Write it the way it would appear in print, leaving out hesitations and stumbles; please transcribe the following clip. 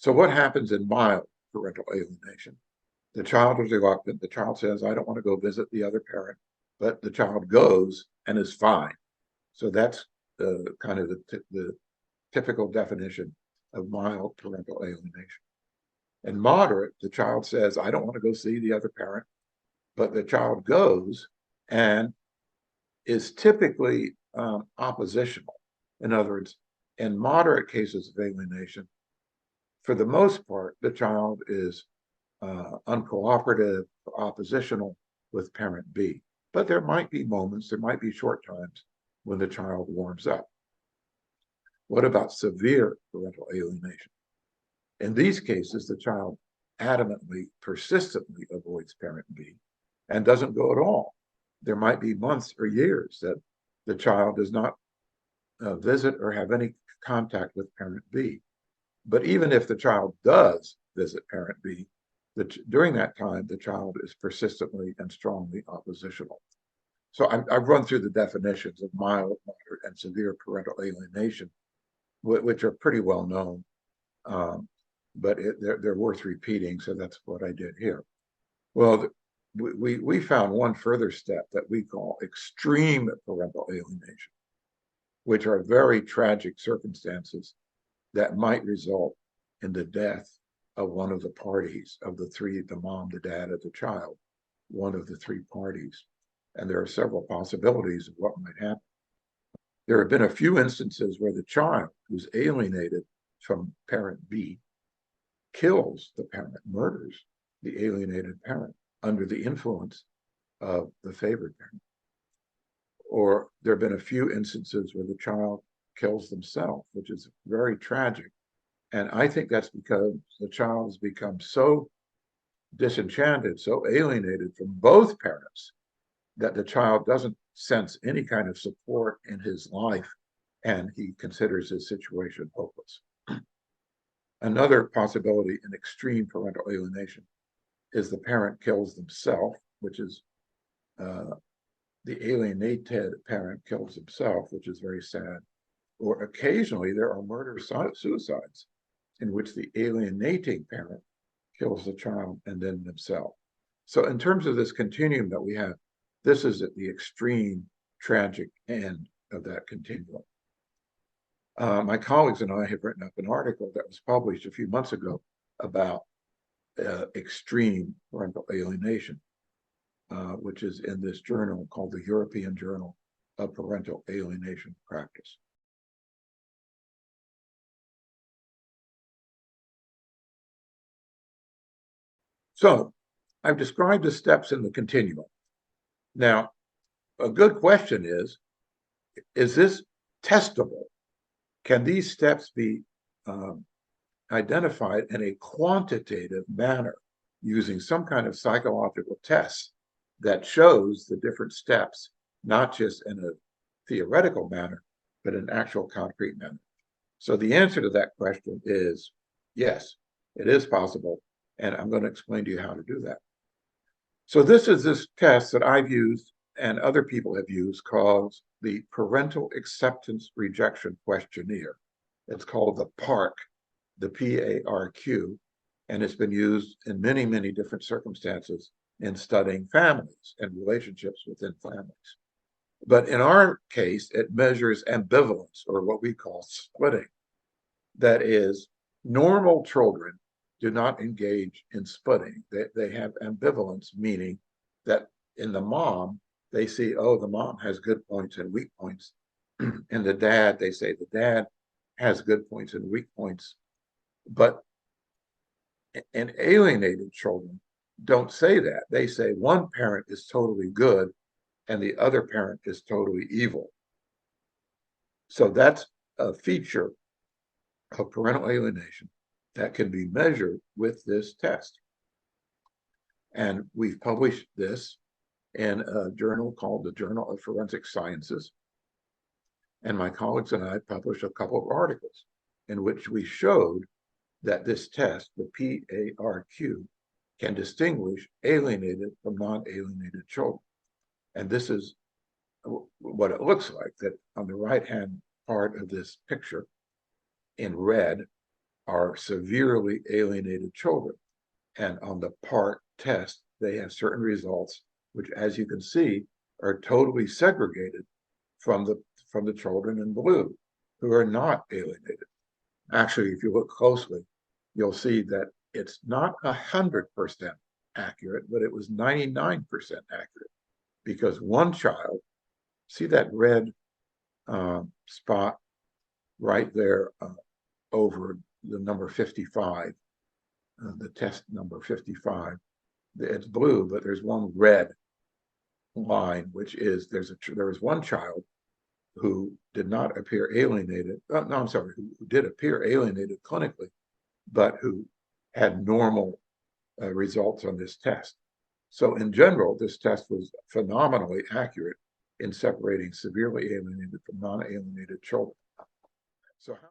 So what happens in mild parental alienation? The child is reluctant. The child says, I don't want to go visit the other parent, but the child goes and is fine. So that's kind of the typical definition of mild parental alienation. In moderate, the child says, I don't want to go see the other parent, but the child goes and is typically oppositional. In other words, in moderate cases of alienation, for the most part, the child is uncooperative, oppositional with parent B. But there might be moments, there might be short times when the child warms up. What about severe parental alienation? In these cases, the child adamantly, persistently avoids parent B and doesn't go at all. There might be months or years that the child does not visit or have any contact with parent B. But even if the child does visit parent B, during that time, the child is persistently and strongly oppositional. So I've run through the definitions of mild, moderate, and severe parental alienation, which are pretty well known, but they're worth repeating, so that's what I did here. Well, we found one further step that we call extreme parental alienation, which are very tragic circumstances that might result in the death of one of the parties of the three, the mom, the dad, or the child, one of the three parties. And there are several possibilities of what might happen. There have been a few instances where the child who's alienated from parent B kills the parent, murders the alienated parent under the influence of the favored parent. Or there have been a few instances where the child kills themselves, which is very tragic. And I think that's because the child has become so disenchanted, so alienated from both parents, that the child doesn't sense any kind of support in his life, and he considers his situation hopeless. Another possibility in extreme parental alienation is the parent kills themselves, which is the alienated parent kills himself, which is very sad. Or occasionally there are murder suicides in which the alienating parent kills the child and then themselves. So in terms of this continuum that we have, this is at the extreme tragic end of that continuum. My colleagues and I have written up an article that was published a few months ago about extreme parental alienation, which is in this journal called the European Journal of Parental Alienation Practice. So I've described the steps in the continuum. Now, a good question is this testable? Can these steps be identified in a quantitative manner using some kind of psychological test that shows the different steps, not just in a theoretical manner, but in actual concrete manner? So the answer to that question is yes, it is possible. And I'm going to explain to you how to do that. So this is this test that I've used and other people have used called the Parental Acceptance Rejection Questionnaire. It's called the PARQ, the PARQ, and it's been used in many, many different circumstances in studying families and relationships within families. But in our case, it measures ambivalence, or what we call splitting. That is, normal children do not engage in splitting. They have ambivalence, meaning that in the mom, they see, oh, the mom has good points and weak points. And the dad, they say the dad has good points and weak points. But in alienated children don't say that. They say one parent is totally good and the other parent is totally evil. So that's a feature of parental alienation that can be measured with this test. And we've published this in a journal called the Journal of Forensic Sciences. And my colleagues and I published a couple of articles in which we showed that this test, the PARQ, can distinguish alienated from non-alienated children. And this is what it looks like, that on the right-hand part of this picture in red are severely alienated children. And on the part test, they have certain results, which, as you can see, are totally segregated from the children in blue, who are not alienated. Actually, if you look closely, you'll see that it's not 100% accurate, but it was 99% accurate, because one child, see that red spot right there over the number 55, the test number 55. It's blue, but there's one red line, which is there was one child who did not appear alienated. No, I'm sorry, who did appear alienated clinically, but who had normal results on this test. So in general, this test was phenomenally accurate in separating severely alienated from non-alienated children. So how